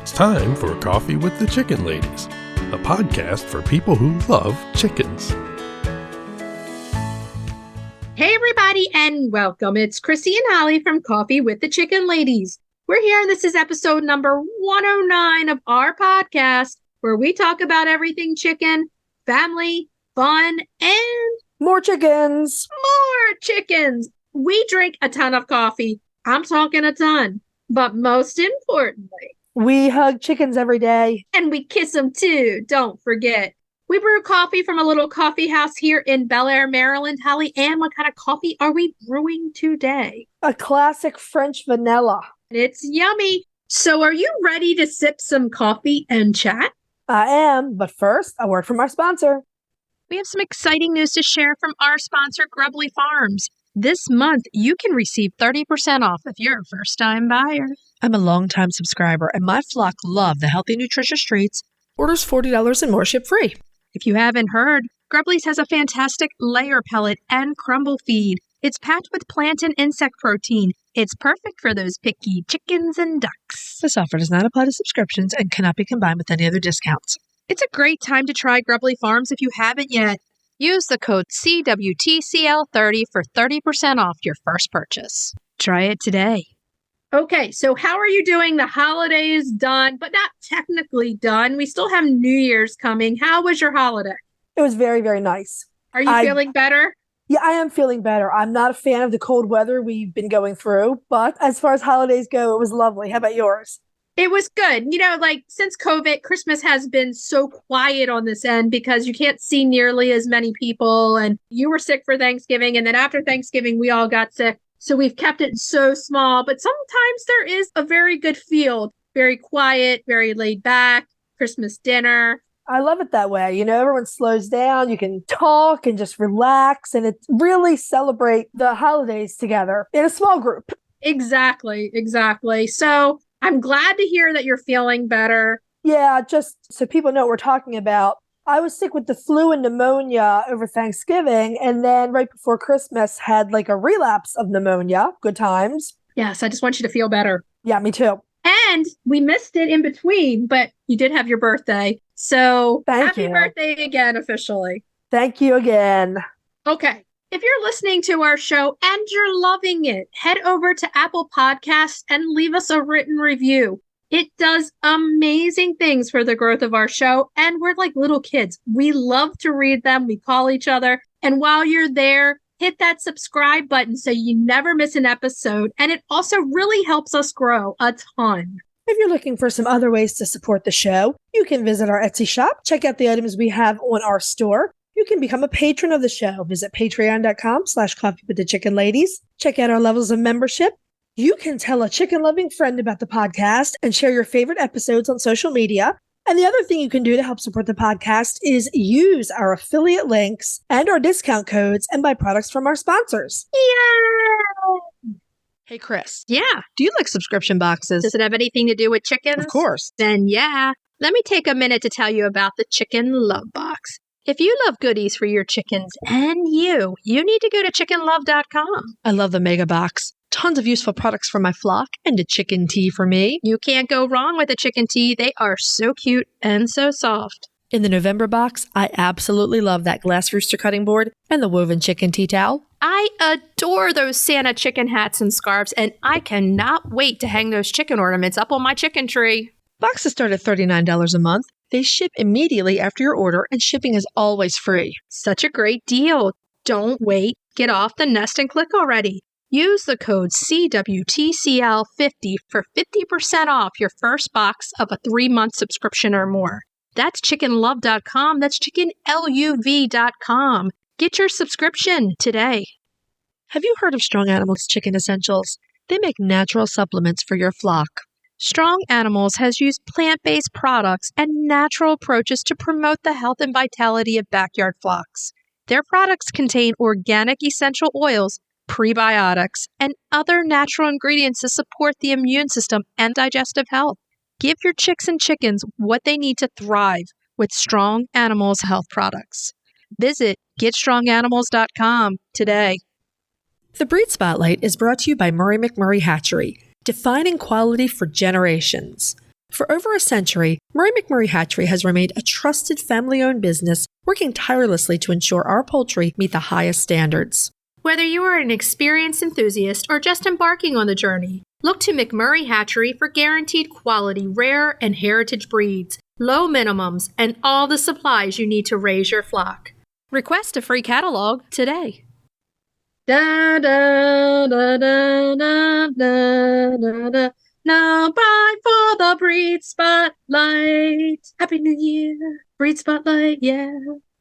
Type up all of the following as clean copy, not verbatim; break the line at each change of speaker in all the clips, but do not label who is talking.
It's time for Coffee with the Chicken Ladies, a podcast for people who love chickens.
Hey everybody and welcome. It's Chrisie&Holly from Coffee with the Chicken Ladies. We're here and this is episode number 109 of our podcast where we talk about everything chicken, family, fun, and
more chickens.
More chickens. We drink a ton of coffee. I'm talking a ton. But most importantly,
we hug chickens every day.
And we kiss them too. Don't forget. We brew coffee from a little coffee house here in Bel Air, Maryland. Holly Ann, what kind of coffee are we brewing today?
A classic French vanilla.
It's yummy. So are you ready to sip some coffee and chat?
I am, but first, a word from our sponsor.
We have some exciting news to share from our sponsor, Grubbly Farms. This month, you can receive 30% off if you're a first-time buyer.
I'm a long-time subscriber, and my flock love the healthy, nutritious treats. Orders $40 and more ship free.
If you haven't heard, Grubbly's has a fantastic layer pellet and crumble feed. It's packed with plant and insect protein. It's perfect for those picky chickens and ducks.
This offer does not apply to subscriptions and cannot be combined with any other discounts.
It's a great time to try Grubbly Farms if you haven't yet. Use the code CWTCL30 for 30% off your first purchase. Try it today. Okay, so how are you doing? The holiday is done, but not technically done. We still have New Year's coming. How was your holiday?
It was very, very nice.
Are you feeling better?
Yeah, I am feeling better. I'm not a fan of the cold weather we've been going through, but as far as holidays go, it was lovely. How about yours?
It was good. You know, like since COVID, Christmas has been so quiet on this end because you can't see nearly as many people. And you were sick for Thanksgiving. And then after Thanksgiving, we all got sick. So we've kept it so small. But sometimes there is a very good feel. Very quiet, very laid back, Christmas dinner.
I love it that way. You know, everyone slows down. You can talk and just relax. And it really celebrate the holidays together in a small group.
Exactly. So I'm glad to hear that you're feeling better.
Yeah, just so people know what we're talking about. I was sick with the flu and pneumonia over Thanksgiving, and then right before Christmas had like a relapse of pneumonia. Good times.
Yes, I just want you to feel better.
Yeah, me too.
And we missed it in between, but you did have your birthday. So happy birthday again, officially.
Thank you again.
Okay. If you're listening to our show and you're loving it, head over to Apple Podcasts and leave us a written review. It does amazing things for the growth of our show, and we're like little kids. We love to read them. We call each other. And while you're there, hit that subscribe button so you never miss an episode. And it also really helps us grow a ton.
If you're looking for some other ways to support the show, you can visit our Etsy shop, check out the items we have on our store. You can become a patron of the show. Visit patreon.com/coffeewiththechickenladies. Check out our levels of membership. You can tell a chicken-loving friend about the podcast and share your favorite episodes on social media. And the other thing you can do to help support the podcast is use our affiliate links and our discount codes and buy products from our sponsors.
Yeah!
Hey, Chris.
Yeah?
Do you like subscription boxes?
Does it have anything to do with chickens?
Of course.
Then yeah. Let me take a minute to tell you about the Chicken Love Box. If you love goodies for your chickens and you need to go to chickenlove.com.
I love the mega box. Tons of useful products for my flock and a chicken tea for me.
You can't go wrong with a chicken tea. They are so cute and so soft.
In the November box, I absolutely love that glass rooster cutting board and the woven chicken tea towel.
I adore those Santa chicken hats and scarves, and I cannot wait to hang those chicken ornaments up on my chicken tree.
Boxes start at $39 a month. They ship immediately after your order, and shipping is always free.
Such a great deal. Don't wait. Get off the nest and click already. Use the code CWTCL50 for 50% off your first box of a 3-month subscription or more. That's chickenlove.com. That's chickenluv.com. Get your subscription today.
Have you heard of Strong Animals Chicken Essentials? They make natural supplements for your flock.
Strong Animals has used plant-based products and natural approaches to promote the health and vitality of backyard flocks. Their products contain organic essential oils, prebiotics, and other natural ingredients to support the immune system and digestive health. Give your chicks and chickens what they need to thrive with Strong Animals health products. Visit GetStrongAnimals.com today.
The Breed Spotlight is brought to you by Murray McMurray Hatchery, defining quality for generations. For over a century, Murray McMurray Hatchery has remained a trusted family-owned business, working tirelessly to ensure our poultry meet the highest standards.
Whether you are an experienced enthusiast or just embarking on the journey, look to McMurray Hatchery for guaranteed quality, rare, and heritage breeds, low minimums, and all the supplies you need to raise your flock. Request a free catalog today. Da da da da da da da da. Now bright for the Breed Spotlight. Happy New Year, Breed Spotlight, yeah.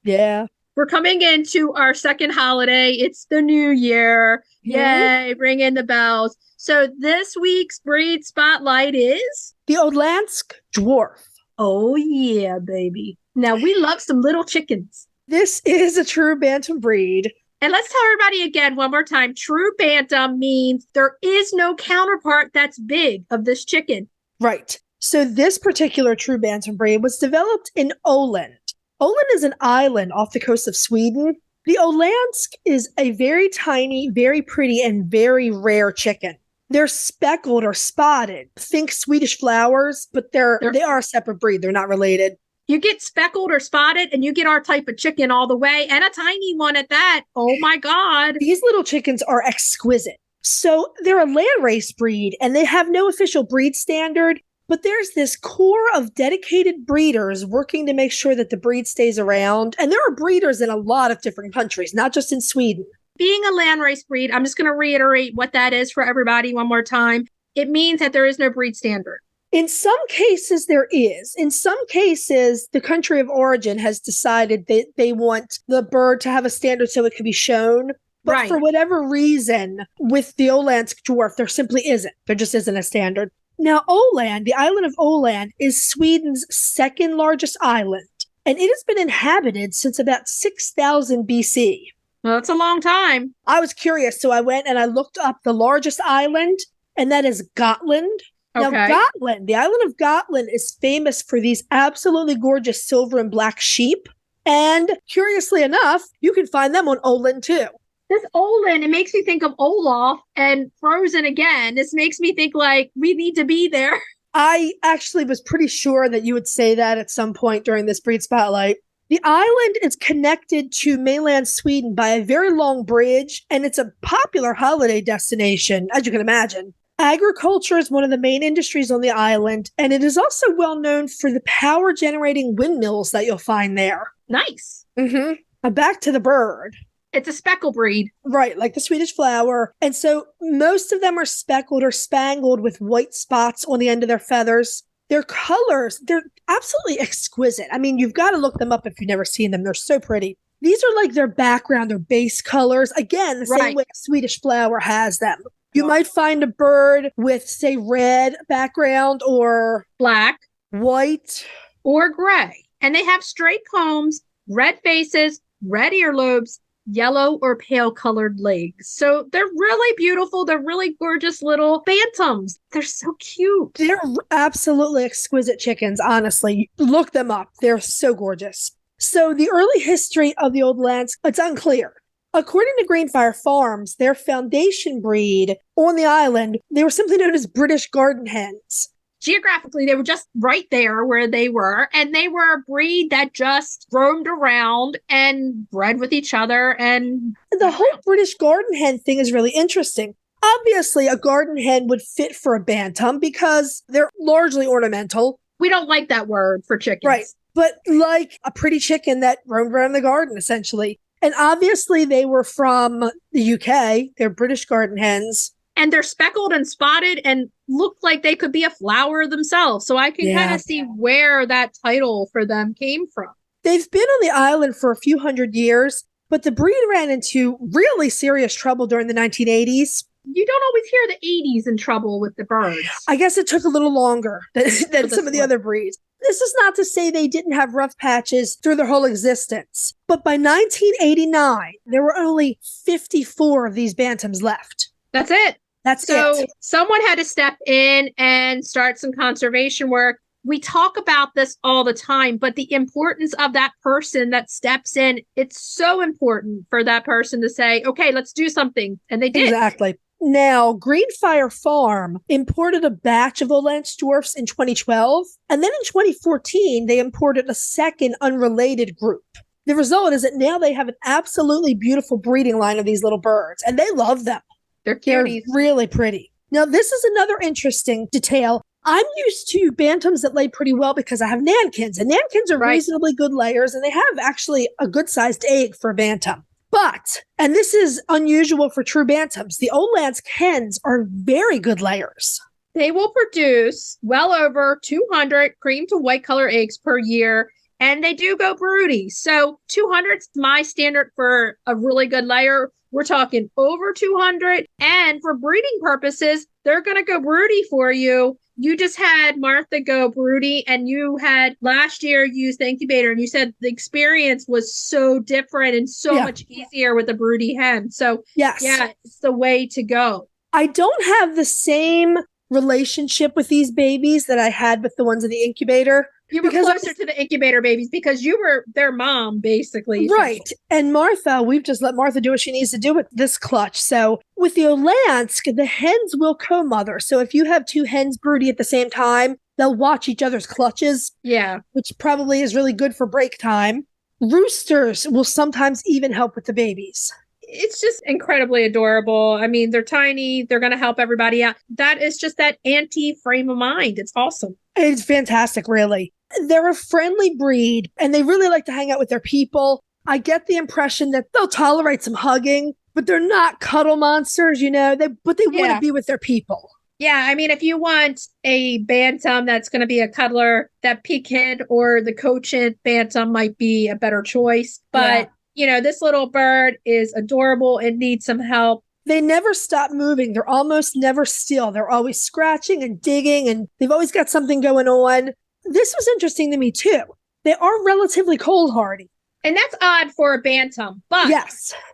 Yeah.
We're coming into our second holiday. It's the new year. Yay, ring in the bells. So this week's Breed Spotlight is
The Olandsk Dwarf.
Oh, yeah, baby. Now, we love some little chickens.
This is a true Bantam breed.
And let's tell everybody again one more time. True Bantam means there is no counterpart that's big of this chicken.
Right. So this particular true Bantam breed was developed in Åland. Åland is an island off the coast of Sweden. The Olandsk is a very tiny, very pretty, and very rare chicken. They're speckled or spotted. Think Swedish flowers, but they are a separate breed. They're not related.
You get speckled or spotted, and you get our type of chicken all the way, and a tiny one at that. Oh, my God.
These little chickens are exquisite. So they're a landrace breed, and they have no official breed standard, but there's this core of dedicated breeders working to make sure that the breed stays around. And there are breeders in a lot of different countries, not just in Sweden.
Being a landrace breed, I'm just going to reiterate what that is for everybody one more time. It means that there is no breed standard.
In some cases, there is. In some cases, the country of origin has decided that they want the bird to have a standard so it can be shown. But for whatever reason, with the Olandsk Dwarf, there simply isn't. There just isn't a standard. Now, Åland, the island of Åland, is Sweden's second largest island, and it has been inhabited since about 6000 BC.
Well, that's a long time.
I was curious, so I went and I looked up the largest island, and that is Gotland. Now, Gotland, the island of Gotland is famous for these absolutely gorgeous silver and black sheep. And curiously enough, you can find them on Åland too.
This Åland, it makes me think of Olaf and Frozen again. This makes me think like we need to be there.
I actually was pretty sure that you would say that at some point during this Breed Spotlight. The island is connected to mainland Sweden by a very long bridge, and it's a popular holiday destination, as you can imagine. Agriculture is one of the main industries on the island, and it is also well known for the power-generating windmills that you'll find there.
Nice.
Now back to the bird.
It's a speckle breed.
Right, like the Swedish flower. And so most of them are speckled or spangled with white spots on the end of their feathers. Their colors, they're absolutely exquisite. I mean, you've got to look them up if you've never seen them. They're so pretty. These are like their background, their base colors. Again, the same way a Swedish flower has them. You might find a bird with, say, red background or
black,
white,
or gray. And they have straight combs, red faces, red earlobes, yellow or pale colored legs. So they're really beautiful. They're really gorgeous little bantams. They're so cute.
They're absolutely exquisite chickens, honestly. Look them up. They're so gorgeous. So the early history of the Olandsk, it's unclear. According to Greenfire Farms, their foundation breed on the island, they were simply known as British garden hens.
Geographically, they were just right there where they were, and they were a breed that just roamed around and bred with each other. And
the whole British garden hen thing is really interesting. Obviously, a garden hen would fit for a bantam because they're largely ornamental.
We don't like that word for chickens.
Right. But like a pretty chicken that roamed around the garden, essentially. And obviously, they were from the UK. They're British garden hens.
And they're speckled and spotted and look like they could be a flower themselves. So I can kind of see where that title for them came from.
They've been on the island for a few hundred years, but the breed ran into really serious trouble during the 1980s.
You don't always hear the 80s in trouble with the birds.
I guess it took a little longer than some of the other breeds. This is not to say they didn't have rough patches through their whole existence. But by 1989, there were only 54 of these bantams left.
That's it.
That's
so
it.
Someone had to step in and start some conservation work. We talk about this all the time, but the importance of that person that steps in, it's so important for that person to say, okay, let's do something. And they did.
Exactly. Now, Greenfire Farm imported a batch of Olandsk Dwarfs in 2012, and then in 2014, they imported a second unrelated group. The result is that now they have an absolutely beautiful breeding line of these little birds, and they love them.
They're
They're
cuties.
really pretty. Now, this is another interesting detail. I'm used to bantams that lay pretty well because I have nankins, and nankins are reasonably good layers, and they have actually a good-sized egg for a bantam. But, and this is unusual for true bantams, the Olandsk hens are very good layers.
They will produce well over 200 cream to white color eggs per year, and they do go broody. So 200 is my standard for a really good layer. We're talking over 200. And for breeding purposes, they're going to go broody for you. You just had Martha go broody, and you had last year used the incubator, and you said the experience was so different and so much easier with the broody hen. So yeah, it's the way to go.
I don't have the same relationship with these babies that I had with the ones in the incubator.
You were closer to the incubator babies because you were their mom, basically.
Right. And Martha, we've just let Martha do what she needs to do with this clutch. So with the Olandsk, the hens will co-mother. So if you have two hens broody at the same time, they'll watch each other's clutches.
Yeah.
Which probably is really good for break time. Roosters will sometimes even help with the babies.
It's just incredibly adorable. I mean, they're tiny. They're going to help everybody out. That is just that anti-frame of mind. It's awesome.
It's fantastic, really. They're a friendly breed, and they really like to hang out with their people. I get the impression that they'll tolerate some hugging, but they're not cuddle monsters, you know, but they want to be with their people.
Yeah, I mean, if you want a bantam that's going to be a cuddler, that Pekin or the Cochin bantam might be a better choice. But, you know, this little bird is adorable and needs some help.
They never stop moving. They're almost never still. They're always scratching and digging, and they've always got something going on. This was interesting to me, too. They are relatively cold hardy.
And that's odd for a bantam. But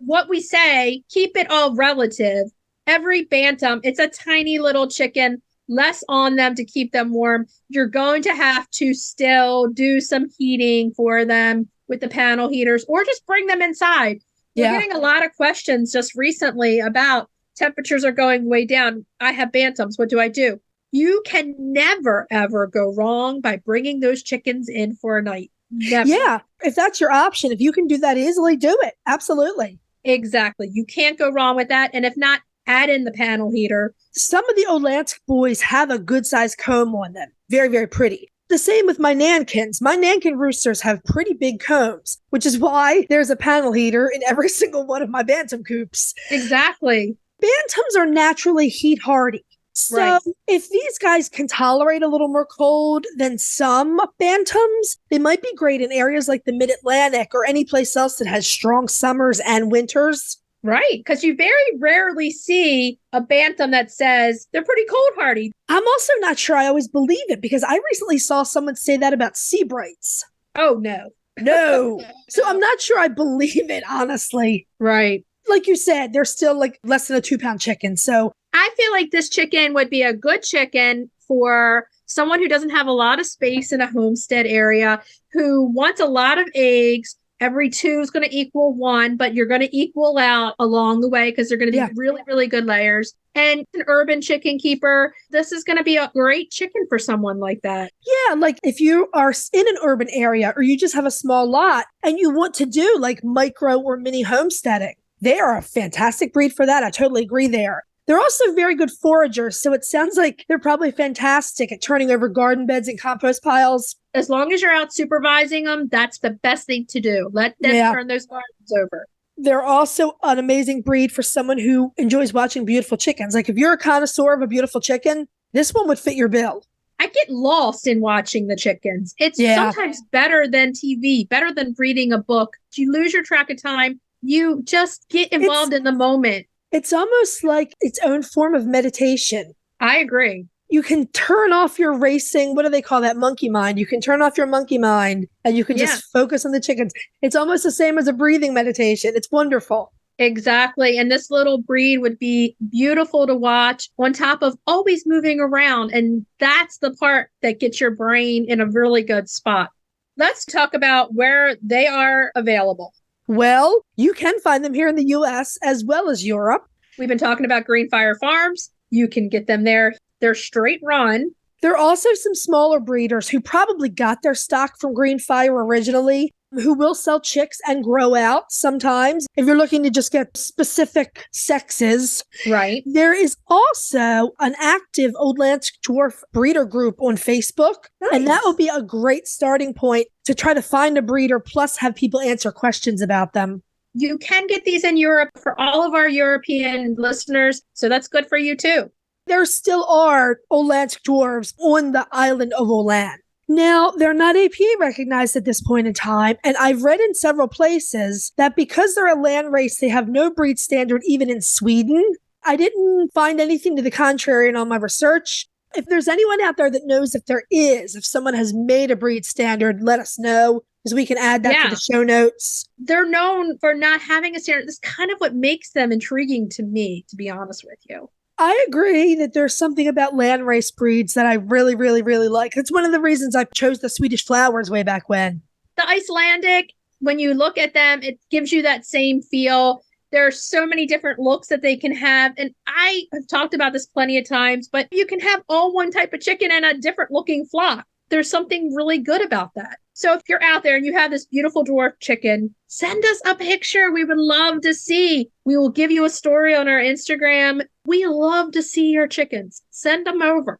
what we say, keep it all relative. Every bantam, it's a tiny little chicken, less on them to keep them warm. You're going to have to still do some heating for them with the panel heaters, or just bring them inside. We're getting a lot of questions just recently about temperatures are going way down. I have bantams. What do? You can never, ever go wrong by bringing those chickens in for a night. Never.
Yeah, if that's your option, if you can do that easily, do it. Absolutely.
Exactly. You can't go wrong with that. And if not, add in the panel heater.
Some of the Olandsk boys have a good-sized comb on them. Very, very pretty. The same with my nankins. My nankin roosters have pretty big combs, which is why there's a panel heater in every single one of my bantam coops.
Exactly.
Bantams are naturally heat hardy. So if these guys can tolerate a little more cold than some bantams, they might be great in areas like the mid-Atlantic or any place else that has strong summers and winters.
Right, because you very rarely see a bantam that says they're pretty cold hardy.
I'm also not sure I always believe it, because I recently saw someone say that about sea brights.
Oh, no.
No. So I'm not sure I believe it, honestly.
Right.
Like you said, they're still like less than a 2-pound chicken. So
I feel like this chicken would be a good chicken for someone who doesn't have a lot of space in a homestead area, who wants a lot of eggs. Every 2 is going to equal 1, but you're going to equal out along the way because they're going to be really, really good layers. And an urban chicken keeper, this is going to be a great chicken for someone like that.
Yeah, like if you are in an urban area or you just have a small lot and you want to do like micro or mini homesteading, they are a fantastic breed for that. I totally agree there. They're also very good foragers, so it sounds like they're probably fantastic at turning over garden beds and compost piles.
As long as you're out supervising them, that's the best thing to do. Let them turn those gardens over.
They're also an amazing breed for someone who enjoys watching beautiful chickens. Like if you're a connoisseur of a beautiful chicken, this one would fit your bill.
I get lost in watching the chickens. It's sometimes better than TV, better than reading a book. You lose your track of time. You just get involved in the moment.
It's almost like its own form of meditation.
I agree.
You can turn off your racing, what do they call that, monkey mind? You can turn off your monkey mind and you can just focus on the chickens. It's almost the same as a breathing meditation. It's wonderful.
Exactly. And this little breed would be beautiful to watch on top of always moving around. And that's the part that gets your brain in a really good spot. Let's talk about where they are available.
Well, you can find them here in the US as well as Europe.
We've been talking about Green Fire Farms. You can get them there. They're straight run.
There are also some smaller breeders who probably got their stock from Green Fire originally, who will sell chicks and grow out sometimes if you're looking to just get specific sexes.
Right.
There is also an active Olandsk Dwarf breeder group on Facebook, and that will be a great starting point to try to find a breeder, plus have people answer questions about them.
You can get these in Europe for all of our European listeners, so that's good for you too.
There still are Olandsk dwarves on the island of Åland. Now, they're not APA recognized at this point in time, and I've read in several places that because they're a land race, they have no breed standard even in Sweden. I didn't find anything to the contrary in all my research. If there's anyone out there that knows if someone has made a breed standard, let us know, because we can add that to the show notes.
They're known for not having a standard. That's kind of what makes them intriguing to me, to be honest with you.
I agree that there's something about landrace breeds that I really, really, really like. It's one of the reasons I chose the Swedish flowers way back when.
The Icelandic, when you look at them, it gives you that same feel. There are so many different looks that they can have. And I have talked about this plenty of times, but you can have all one type of chicken and a different looking flock. There's something really good about that. So if you're out there and you have this beautiful dwarf chicken, send us a picture. We would love to see. We will give you a story on our Instagram. We love to see your chickens. Send them over.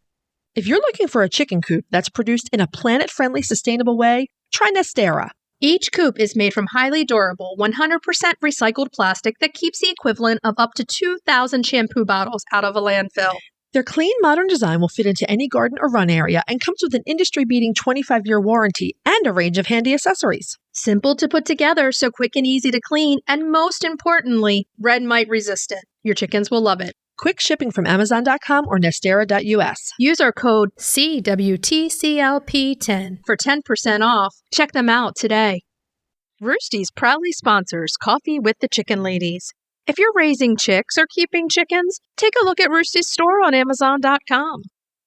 If you're looking for a chicken coop that's produced in a planet-friendly, sustainable way, try Nestera.
Each coop is made from highly durable, 100% recycled plastic that keeps the equivalent of up to 2,000 shampoo bottles out of a landfill.
Their clean, modern design will fit into any garden or run area and comes with an industry-beating 25-year warranty and a range of handy accessories.
Simple to put together, so quick and easy to clean, and most importantly, red mite resistant. Your chickens will love it.
Quick shipping from Amazon.com or Nestera.us.
Use our code CWTCLP10 for 10% off. Check them out today. Roosty's proudly sponsors Coffee with the Chicken Ladies. If you're raising chicks or keeping chickens, take a look at Roosty's store on Amazon.com.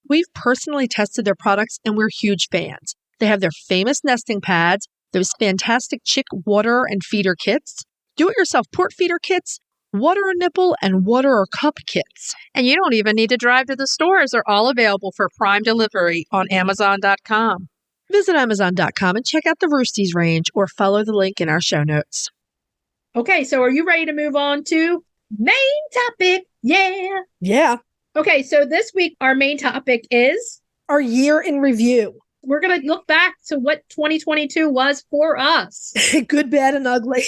We've personally tested their products and we're huge fans. They have their famous nesting pads, those fantastic chick water and feeder kits, do-it-yourself port feeder kits, water a nipple, and water or cup kits.
And you don't even need to drive to the stores. They're all available for prime delivery on Amazon.com.
Visit Amazon.com and check out the Roosties range or follow the link in our show notes.
Okay, so are you ready to move on to main topic? Yeah.
Yeah.
Okay, so this week our main topic is
our year in review.
We're going to look back to what 2022 was for us.
Good, bad, and ugly.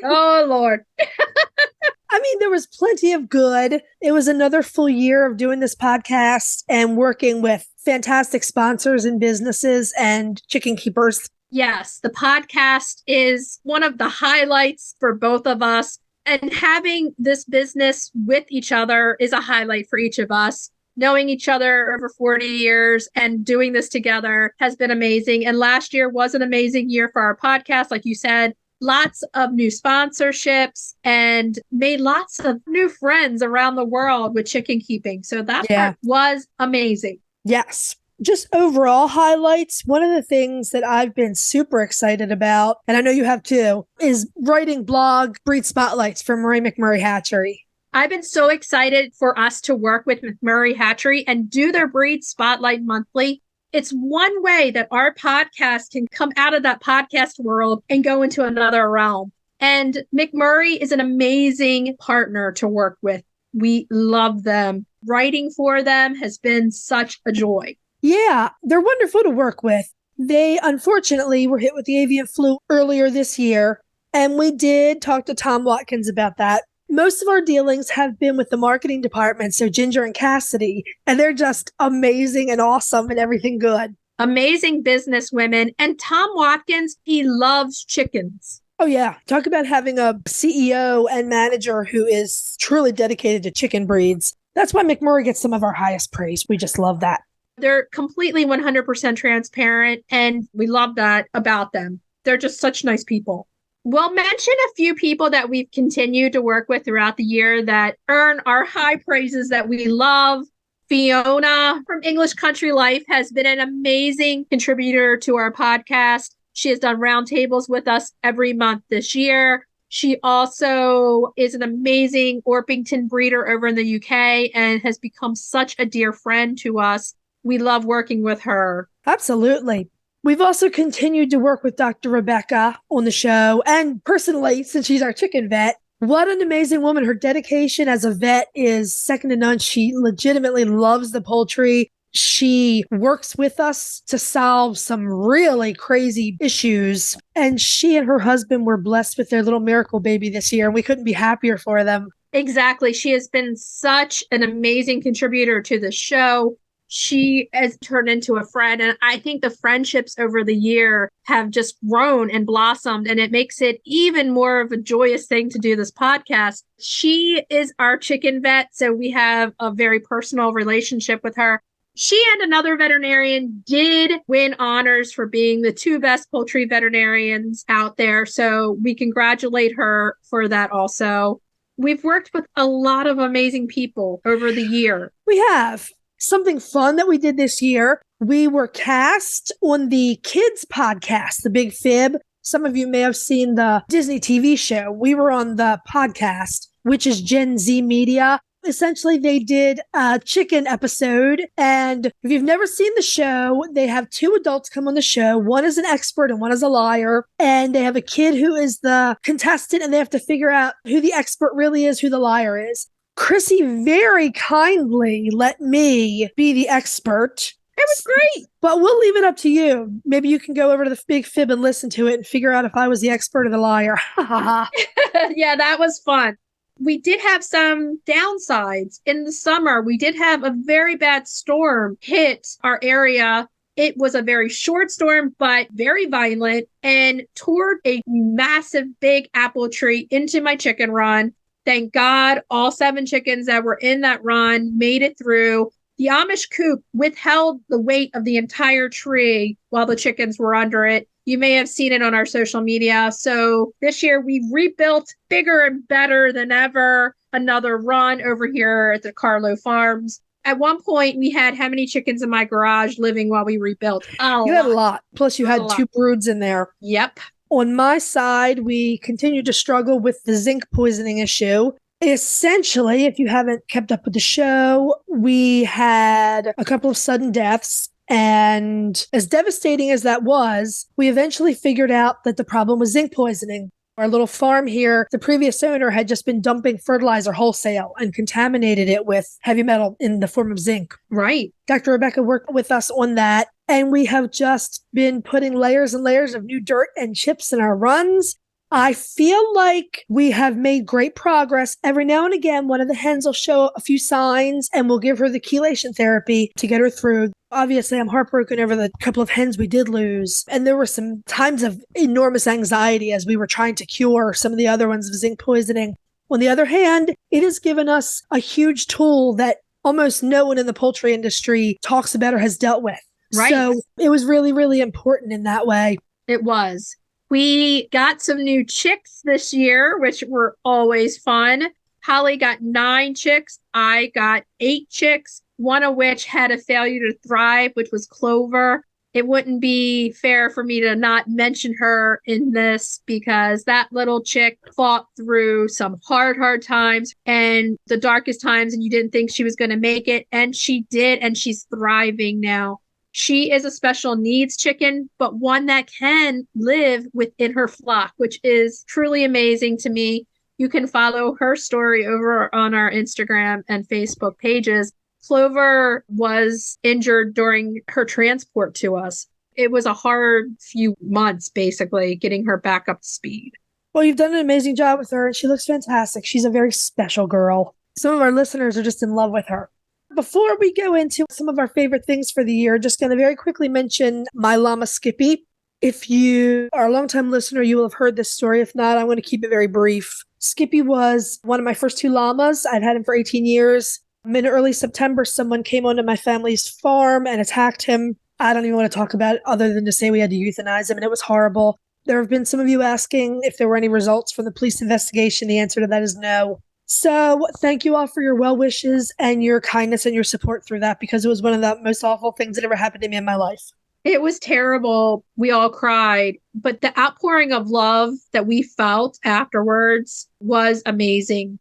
Oh, Lord.
I mean, there was plenty of good. It was another full year of doing this podcast and working with fantastic sponsors and businesses and chicken keepers.
Yes, the podcast is one of the highlights for both of us. And having this business with each other is a highlight for each of us. Knowing each other over 40 years and doing this together has been amazing. And last year was an amazing year for our podcast. Like you said, lots of new sponsorships and made lots of new friends around the world with chicken keeping. So that part was amazing.
Yes. Just overall highlights, one of the things that I've been super excited about, and I know you have too, is writing blog breed spotlights for Murray McMurray Hatchery.
I've been so excited for us to work with McMurray Hatchery and do their breed spotlight monthly. It's one way that our podcast can come out of that podcast world and go into another realm. And McMurray is an amazing partner to work with. We love them. Writing for them has been such a joy.
Yeah, they're wonderful to work with. They, unfortunately, were hit with the avian flu earlier this year, and we did talk to Tom Watkins about that. Most of our dealings have been with the marketing department, so Ginger and Cassidy, and they're just amazing and awesome and everything good.
Amazing business women. And Tom Watkins, he loves chickens.
Oh, yeah. Talk about having a CEO and manager who is truly dedicated to chicken breeds. That's why McMurray gets some of our highest praise. We just love that.
They're completely 100% transparent, and we love that about them. They're just such nice people. We'll mention a few people that we've continued to work with throughout the year that earn our high praises that we love. Fiona from English Country Life has been an amazing contributor to our podcast. She has done roundtables with us every month this year. She also is an amazing Orpington breeder over in the UK and has become such a dear friend to us. We love working with her.
Absolutely. We've also continued to work with Dr. Rebecca on the show, and personally, since she's our chicken vet. What an amazing woman. Her dedication as a vet is second to none. She legitimately loves the poultry. She works with us to solve some really crazy issues. And she and her husband were blessed with their little miracle baby this year, and we couldn't be happier for them.
Exactly. She has been such an amazing contributor to the show. She has turned into a friend. And I think the friendships over the year have just grown and blossomed. And it makes it even more of a joyous thing to do this podcast. She is our chicken vet. So we have a very personal relationship with her. She and another veterinarian did win honors for being the two best poultry veterinarians out there. So we congratulate her for that also. We've worked with a lot of amazing people over the year.
We have. Something fun that we did this year, we were cast on the kids podcast, The Big Fib. Some of you may have seen the Disney TV show. We were on the podcast, which is Gen Z Media. Essentially, they did a chicken episode. And if you've never seen the show, they have two adults come on the show. One is an expert and one is a liar. And they have a kid who is the contestant, and they have to figure out who the expert really is, who the liar is. Chrissy very kindly let me be the expert.
It was great.
But we'll leave it up to you. Maybe you can go over to the Big Fib and listen to it and figure out if I was the expert or the liar.
Yeah, that was fun. We did have some downsides. In the summer, we did have a very bad storm hit our area. It was a very short storm, but very violent, and tore a massive big apple tree into my chicken run. Thank God all 7 chickens that were in that run made it through. The Amish coop withheld the weight of the entire tree while the chickens were under it. You may have seen it on our social media. So this year we rebuilt bigger and better than ever. Another run over here at the Carlo Farms. At one point, we had how many chickens in my garage living while we rebuilt?
You had a lot. Plus you had 2 broods in there.
Yep.
On my side, we continue to struggle with the zinc poisoning issue. Essentially, if you haven't kept up with the show, we had a couple of sudden deaths. And as devastating as that was, we eventually figured out that the problem was zinc poisoning. Our little farm here, the previous owner had just been dumping fertilizer wholesale and contaminated it with heavy metal in the form of zinc.
Right.
Dr. Rebecca worked with us on that. And we have just been putting layers and layers of new dirt and chips in our runs. I feel like we have made great progress. Every now and again, one of the hens will show a few signs and we'll give her the chelation therapy to get her through. Obviously, I'm heartbroken over the couple of hens we did lose. And there were some times of enormous anxiety as we were trying to cure some of the other ones of zinc poisoning. On the other hand, it has given us a huge tool that almost no one in the poultry industry talks about or has dealt with.
Right.
So it was really, really important in that way.
It was. We got some new chicks this year, which were always fun. Holly got 9 chicks. I got 8 chicks, one of which had a failure to thrive, which was Clover. It wouldn't be fair for me to not mention her in this because that little chick fought through some hard times and the darkest times, and you didn't think she was going to make it. And she did, and she's thriving now. She is a special needs chicken, but one that can live within her flock, which is truly amazing to me. You can follow her story over on our Instagram and Facebook pages. Clover was injured during her transport to us. It was a hard few months, basically, getting her back up to speed.
Well, you've done an amazing job with her, and she looks fantastic. She's a very special girl. Some of our listeners are just in love with her. Before we go into some of our favorite things for the year, just going to very quickly mention my llama Skippy. If you are a longtime listener, you will have heard this story. If not, I'm going to keep it very brief. Skippy was one of my first 2 llamas. I'd had him for 18 years. In early September, someone came onto my family's farm and attacked him. I don't even want to talk about it other than to say we had to euthanize him, and it was horrible. There have been some of you asking if there were any results from the police investigation. The answer to that is no. So thank you all for your well wishes and your kindness and your support through that, because it was one of the most awful things that ever happened to me in my life.
It was terrible. We all cried, but the outpouring of love that we felt afterwards was amazing.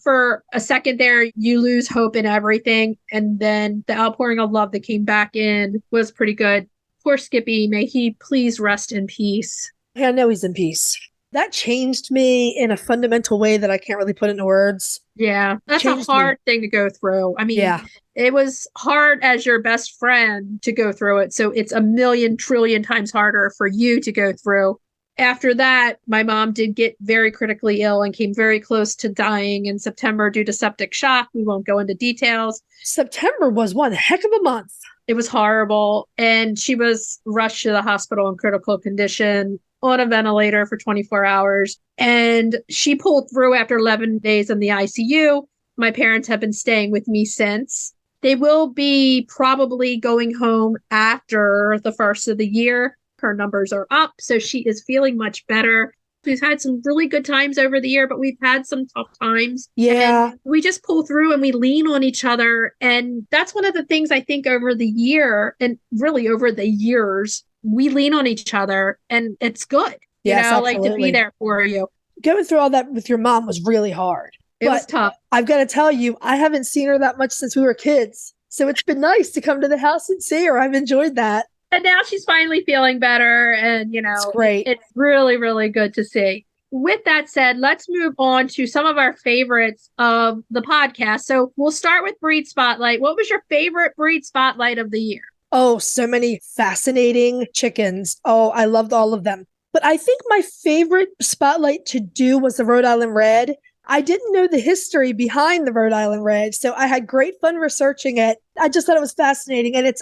For a second there, you lose hope in everything. And then the outpouring of love that came back in was pretty good. Poor Skippy, may he please rest in peace.
Yeah, I know he's in peace. That changed me in a fundamental way that I can't really put into words.
Yeah, that's a hard thing to go through. I mean, it was hard as your best friend to go through it. So it's a million trillion times harder for you to go through. After that, my mom did get very critically ill and came very close to dying in September due to septic shock. We won't go into details.
September was one heck of a month.
It was horrible. And she was rushed to the hospital in critical condition on a ventilator for 24 hours. And she pulled through after 11 days in the ICU. My parents have been staying with me since. They will be probably going home after the first of the year. Her numbers are up, so she is feeling much better. We've had some really good times over the year, but we've had some tough times.
Yeah.
And we just pull through and we lean on each other. And that's one of the things I think over the year and really over the years, we lean on each other and it's good.
Yes,
you know,
absolutely.
like to be there for you.
Going through all that with your mom was really hard.
It was tough.
I've got to tell you, I haven't seen her that much since we were kids. So it's been nice to come to the house and see her. I've enjoyed that.
And now she's finally feeling better. And, you know,
it's great.
It's really, really good to see. With that said, let's move on to some of our favorites of the podcast. So we'll start with Breed Spotlight. What was your favorite Breed Spotlight of the year?
Oh, so many fascinating chickens. Oh, I loved all of them. But I think my favorite spotlight to do was the Rhode Island Red. I didn't know the history behind the Rhode Island Red, so I had great fun researching it. I just thought it was fascinating. And it's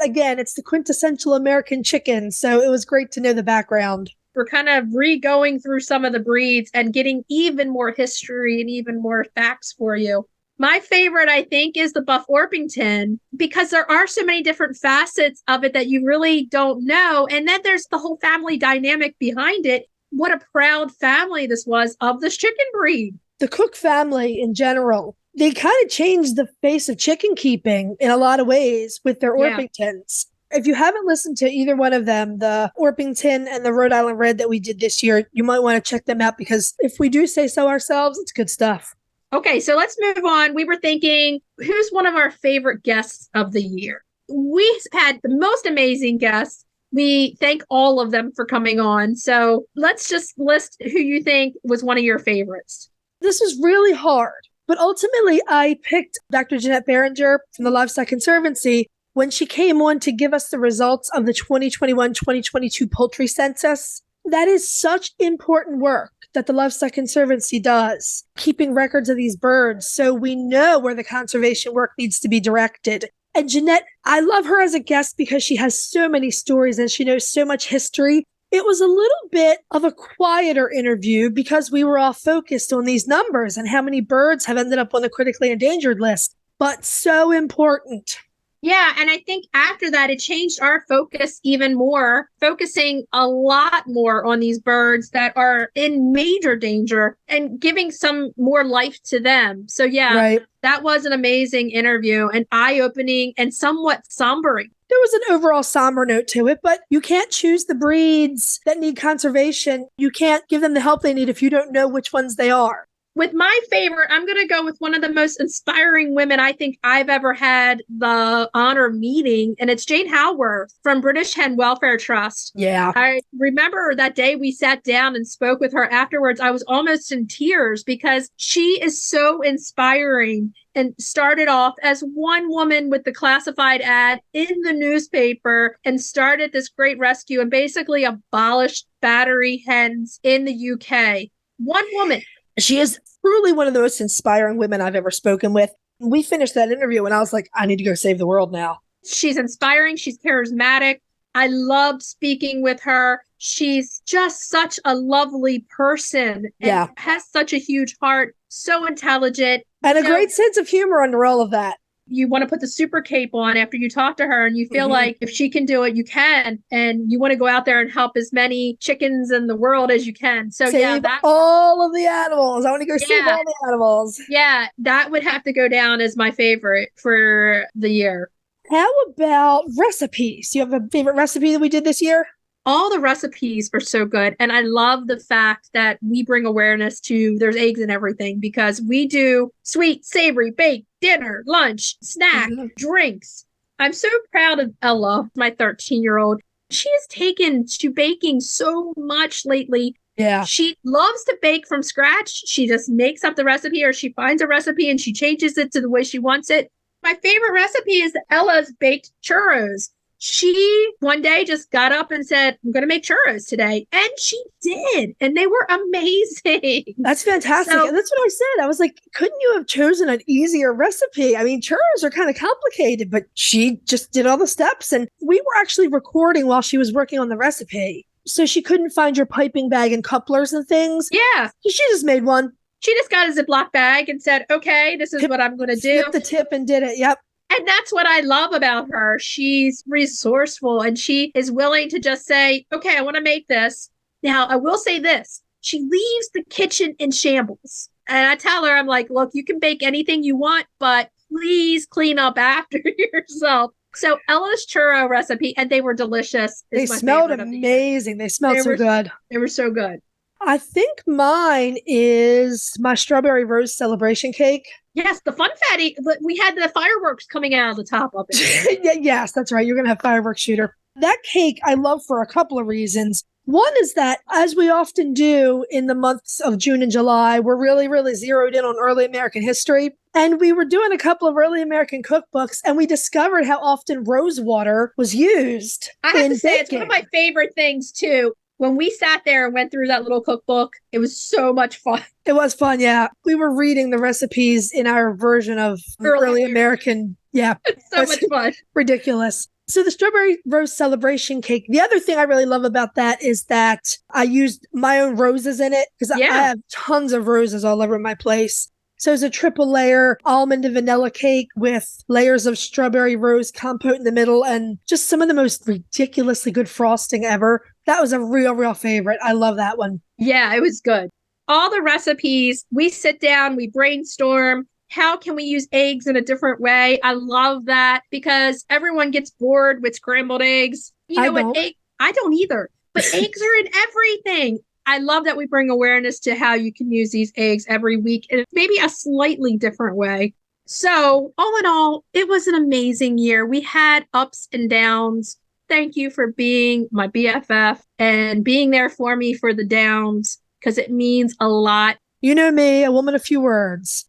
the quintessential American chicken, so it was great to know the background.
We're kind of re-going through some of the breeds and getting even more history and even more facts for you. My favorite, I think, is the Buff Orpington, because there are so many different facets of it that you really don't know. And then there's the whole family dynamic behind it. What a proud family this was of this chicken breed.
The Cook family in general, they kind of changed the face of chicken keeping in a lot of ways with their Orpingtons. If you haven't listened to either one of them, the Orpington and the Rhode Island Red that we did this year, you might want to check them out because if we do say so ourselves, it's good stuff.
Okay, so let's move on. We were thinking, who's one of our favorite guests of the year? We had the most amazing guests. We thank all of them for coming on. So let's just list who you think was one of your favorites.
This was really hard, but ultimately I picked Dr. Jeanette Behringer from the Livestock Conservancy when she came on to give us the results of the 2021-2022 poultry census. That is such important work that the Livestock Conservancy does, keeping records of these birds so we know where the conservation work needs to be directed. And Jeanette, I love her as a guest because she has so many stories and she knows so much history. It was a little bit of a quieter interview because we were all focused on these numbers and how many birds have ended up on the critically endangered list, but so important.
Yeah, and I think after that, it changed our focus even more, focusing a lot more on these birds that are in major danger and giving some more life to them. So yeah, That was an amazing interview and eye-opening and somewhat sombering.
There was an overall somber note to it, but you can't choose the breeds that need conservation. You can't give them the help they need if you don't know which ones they are.
With my favorite, I'm going to go with one of the most inspiring women I think I've ever had the honor of meeting, and it's Jane Howarth from British Hen Welfare Trust.
Yeah.
I remember that day we sat down and spoke with her afterwards. I was almost in tears because she is so inspiring and started off as one woman with the classified ad in the newspaper and started this great rescue and basically abolished battery hens in the UK. One woman.
She is truly one of the most inspiring women I've ever spoken with. We finished that interview and I was like, I need to go save the world now.
She's inspiring. She's charismatic. I loved speaking with her. She's just such a lovely person and has such a huge heart, so intelligent.
And a great sense of humor under all of that.
You want to put the super cape on after you talk to her and you feel like if she can do it, you can. And you want to go out there and help as many chickens in the world as you can. So
save all of the animals. I want to go save all the animals.
Yeah, that would have to go down as my favorite for the year.
How about recipes? Do you have a favorite recipe that we did this year?
All the recipes are so good. And I love the fact that we bring awareness to there's eggs in everything because we do sweet, savory, baked, dinner, lunch, snack, drinks. I'm so proud of Ella, my 13-year-old. She has taken to baking so much lately.
Yeah.
She loves to bake from scratch. She just makes up the recipe or she finds a recipe and she changes it to the way she wants it. My favorite recipe is Ella's baked churros. She one day just got up and said, I'm going to make churros today. And she did. And they were amazing.
That's fantastic. And that's what I said. I was like, couldn't you have chosen an easier recipe? I mean, churros are kind of complicated, but she just did all the steps. And we were actually recording while she was working on the recipe. So she couldn't find your piping bag and couplers and things.
Yeah.
So she just made one.
She just got a Ziploc bag and said, okay, this is what I'm going to do.
Hit the tip and did it. Yep.
And that's what I love about her. She's resourceful and she is willing to just say, okay, I want to make this. Now, I will say this. She leaves the kitchen in shambles. And I tell her, I'm like, look, you can bake anything you want, but please clean up after yourself. So Ella's churro recipe, and they were delicious.
They smelled amazing. They smelled so good.
They were so good.
I think mine is my strawberry rose celebration cake.
Yes, the funfetti. We had the fireworks coming out of the top of it.
Yes, that's right. You're going to have fireworks shooter. That cake I love for a couple of reasons. One is that, as we often do in the months of June and July, we're really, really zeroed in on early American history. And we were doing a couple of early American cookbooks, and we discovered how often rose water was used.
I have to say, it's one of my favorite things, too. When we sat there and went through that little cookbook, it was so much fun.
It was fun, yeah. We were reading the recipes in our version of early American. Yeah.
It's so much fun.
Ridiculous. So the strawberry rose celebration cake, the other thing I really love about that is that I used my own roses in it because I have tons of roses all over my place. So it's a triple layer almond and vanilla cake with layers of strawberry rose compote in the middle and just some of the most ridiculously good frosting ever. That was a real favorite. I love that one.
Yeah, it was good. All the recipes, we sit down, we brainstorm. How can we use eggs in a different way? I love that because everyone gets bored with scrambled eggs. You know what? I don't either. But eggs are in everything. I love that we bring awareness to how you can use these eggs every week in maybe a slightly different way. So all in all, it was an amazing year. We had ups and downs. Thank you for being my BFF and being there for me for the downs because it means a lot.
You know me, a woman of few words.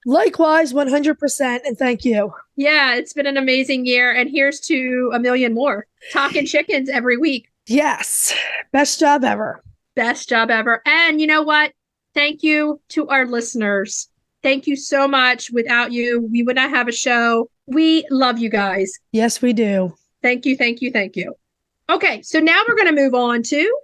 Likewise, 100%, and thank you.
Yeah, it's been an amazing year, and here's to a million more. Talking chickens every week.
Yes, best job ever.
Best job ever. And you know what? Thank you to our listeners. Thank you so much. Without you, we would not have a show. We love you guys.
Yes, we do.
Thank you, thank you, thank you. Okay, so now we're going to move on to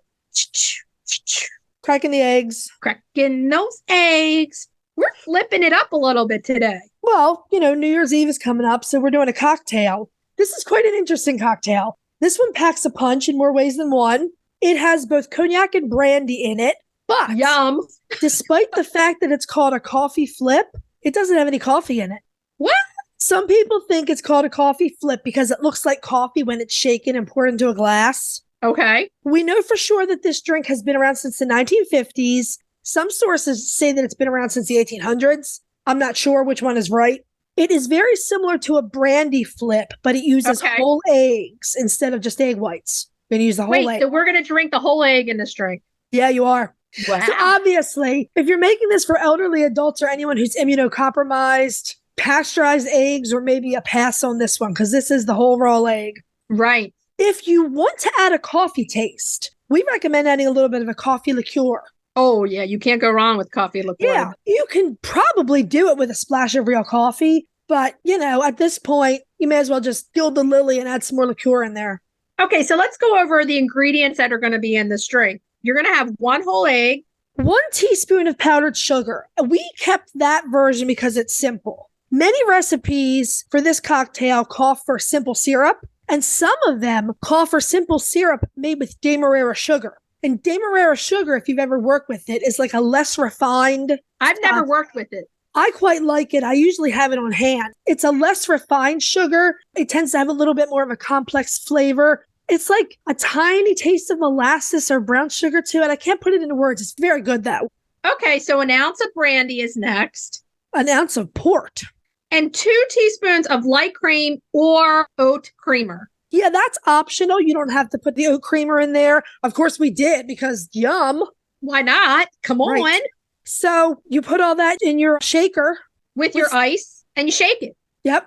cracking the eggs.
Cracking those eggs. We're flipping it up a little bit today.
Well, you know, New Year's Eve is coming up, so we're doing a cocktail. This is quite an interesting cocktail. This one packs a punch in more ways than one. It has both cognac and brandy in it, but
yum.
Despite the fact that it's called a coffee flip, it doesn't have any coffee in it.
What?
Some people think it's called a coffee flip because it looks like coffee when it's shaken and poured into a glass.
Okay.
We know for sure that this drink has been around since the 1950s. Some sources say that it's been around since the 1800s. I'm not sure which one is right. It is very similar to a brandy flip, but it uses whole eggs instead of just egg whites. We're going to use the whole egg.
So we're going to drink the whole egg in this drink?
Yeah, you are.
Wow.
So obviously, if you're making this for elderly adults or anyone who's immunocompromised, pasteurized eggs or maybe a pass on this one because this is the whole raw egg.
Right.
If you want to add a coffee taste, we recommend adding a little bit of a coffee liqueur.
Oh, yeah. You can't go wrong with coffee liqueur.
Yeah. You can probably do it with a splash of real coffee. But, you know, at this point, you may as well just gild the lily and add some more liqueur in there.
Okay. So let's go over the ingredients that are going to be in this drink. You're going to have 1 whole egg.
1 teaspoon of powdered sugar. We kept that version because it's simple. Many recipes for this cocktail call for simple syrup. And some of them call for simple syrup made with Demerara sugar. And Demerara sugar, if you've ever worked with it, is like a less refined.
I've never worked with it.
I quite like it. I usually have it on hand. It's a less refined sugar. It tends to have a little bit more of a complex flavor. It's like a tiny taste of molasses or brown sugar to it. I can't put it into words. It's very good though.
Okay, so an ounce of brandy is next.
An ounce of port.
And 2 teaspoons of light cream or oat creamer.
Yeah, that's optional. You don't have to put the oat creamer in there. Of course we did because yum.
Why not? Come on.
Right. So you put all that in your shaker.
With your ice and you shake it.
Yep.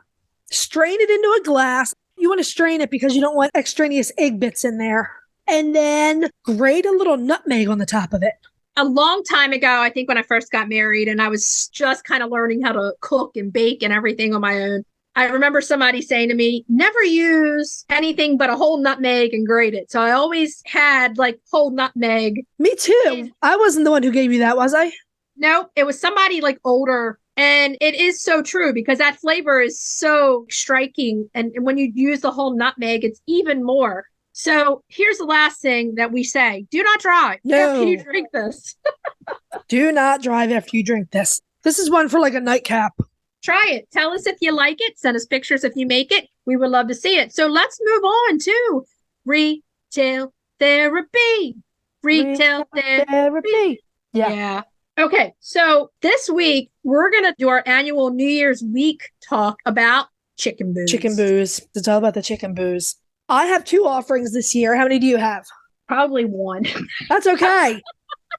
Strain it into a glass. You want to strain it because you don't want extraneous egg bits in there. And then grate a little nutmeg on the top of it.
A long time ago, I think when I first got married and I was just kind of learning how to cook and bake and everything on my own, I remember somebody saying to me, never use anything but a whole nutmeg and grate it. So I always had like whole nutmeg.
Me too. I wasn't the one who gave you that, was I?
No, it was somebody like older. And it is so true because that flavor is so striking. And when you use the whole nutmeg, it's even more. So here's the last thing that we say. Do not drive after you drink this.
Do not drive after you drink this. This is one for like a nightcap.
Try it. Tell us if you like it. Send us pictures if you make it. We would love to see it. So let's move on to retail therapy. Retail therapy. Yeah. Okay. So this week, we're going to do our annual New Year's week talk about chicken booze.
Chicken booze. It's all about the chicken booze. I have 2 offerings this year. How many do you have?
Probably 1.
That's okay.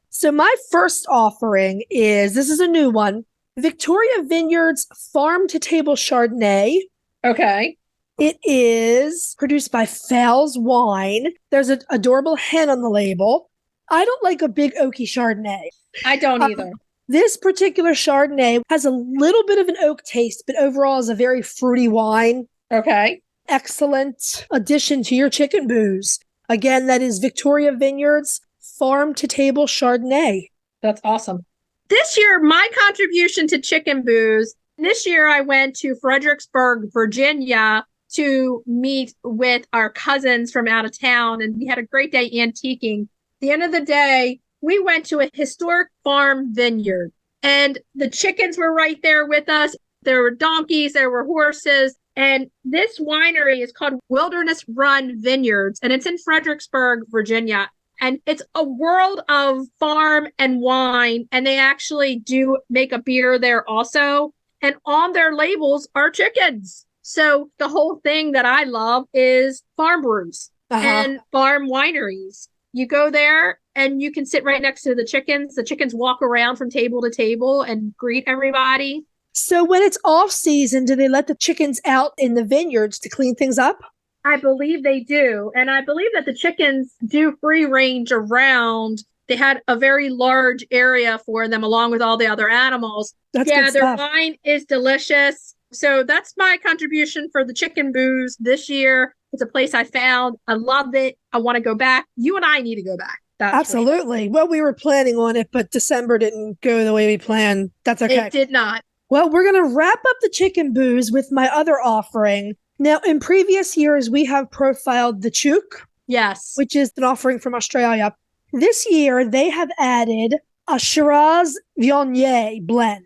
So my first offering this is a new one, Victoria Vineyards Farm to Table Chardonnay.
Okay.
It is produced by Fowles Wine. There's an adorable hen on the label. I don't like a big oaky Chardonnay.
I don't either.
This particular Chardonnay has a little bit of an oak taste, but overall is a very fruity wine.
Okay.
Excellent addition to your chicken booze. Again, that is Victoria Vineyards Farm to Table Chardonnay.
That's awesome. This year, my contribution to chicken booze, this year I went to Fredericksburg, Virginia to meet with our cousins from out of town, and we had a great day antiquing. At the end of the day, we went to a historic farm vineyard, and the chickens were right there with us. There were donkeys, there were horses. And this winery is called Wilderness Run Vineyards, and it's in Fredericksburg, Virginia. And it's a world of farm and wine, and they actually do make a beer there also. And on their labels are chickens. So the whole thing that I love is farm brews and farm wineries. You go there and you can sit right next to the chickens. The chickens walk around from table to table and greet everybody.
So when it's off season, do they let the chickens out in the vineyards to clean things up?
I believe they do. And I believe that the chickens do free range around. They had a very large area for them along with all the other animals.
That's
yeah,
good
their
stuff.
wine is delicious. So that's my contribution for the chicken booze this year. It's a place I found. I loved it. I want to go back. You and I need to go back. That's
Absolutely. Sure. Well, we were planning on it, but December didn't go the way we planned. That's okay.
It did not.
Well, we're going to wrap up the chicken booze with my other offering. Now, in previous years, we have profiled the chook.
Yes.
Which is an offering from Australia. This year, they have added a Shiraz Viognier blend.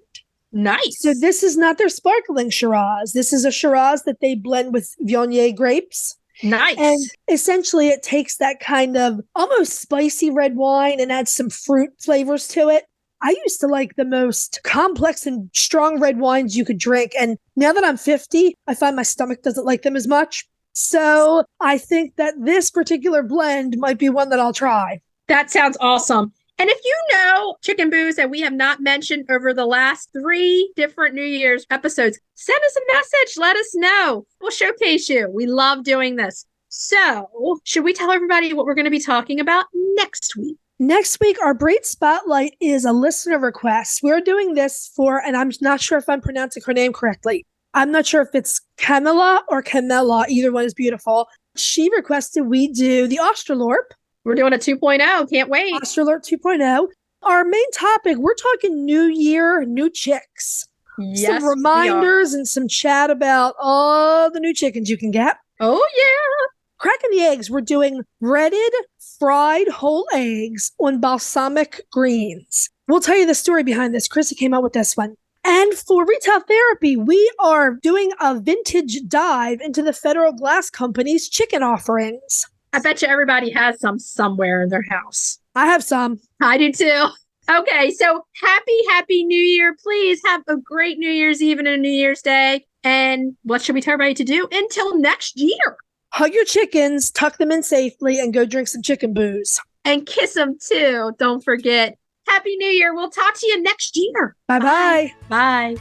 Nice.
So this is not their sparkling Shiraz. This is a Shiraz that they blend with Viognier grapes.
Nice.
And essentially, it takes that kind of almost spicy red wine and adds some fruit flavors to it. I used to like the most complex and strong red wines you could drink. And now that I'm 50, I find my stomach doesn't like them as much. So I think that this particular blend might be one that I'll try.
That sounds awesome. And if you know chicken booze that we have not mentioned over the last 3 different New Year's episodes, send us a message. Let us know. We'll showcase you. We love doing this. So should we tell everybody what we're going to be talking about next week?
Next week, our Braid Spotlight is a listener request. We're doing this for, and I'm not sure if I'm pronouncing her name correctly. I'm not sure if it's Camilla or Camilla. Either one is beautiful. She requested we do the Australorp.
We're doing a 2.0. Can't wait.
Australorp 2.0. Our main topic, we're talking New Year, new chicks.
Yes,
some reminders and some chat about all the new chickens you can get.
Oh, yeah.
Cracking the eggs, we're doing breaded, fried whole eggs on balsamic greens. We'll tell you the story behind this. Chrissy came out with this one. And for Retail Therapy, we are doing a vintage dive into the Federal Glass Company's chicken offerings.
I bet you everybody has some somewhere in their house.
I have some.
I do too. Okay, so happy New Year. Please have a great New Year's Eve and a New Year's Day. And what should we tell everybody to do until next year?
Hug your chickens, tuck them in safely, and go drink some chicken booze.
And kiss them too. Don't forget. Happy New Year. We'll talk to you next year.
Bye-bye.
Bye.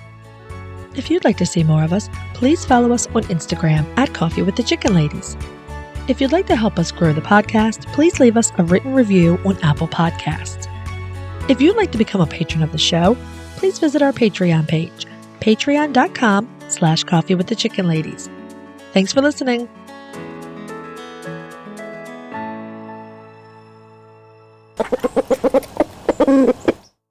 If you'd like to see more of us, please follow us on Instagram at Coffee with the Chicken Ladies. If you'd like to help us grow the podcast, please leave us a written review on Apple Podcasts. If you'd like to become a patron of the show, please visit our Patreon page, patreon.com/Coffee with the Chicken Ladies. Thanks for listening.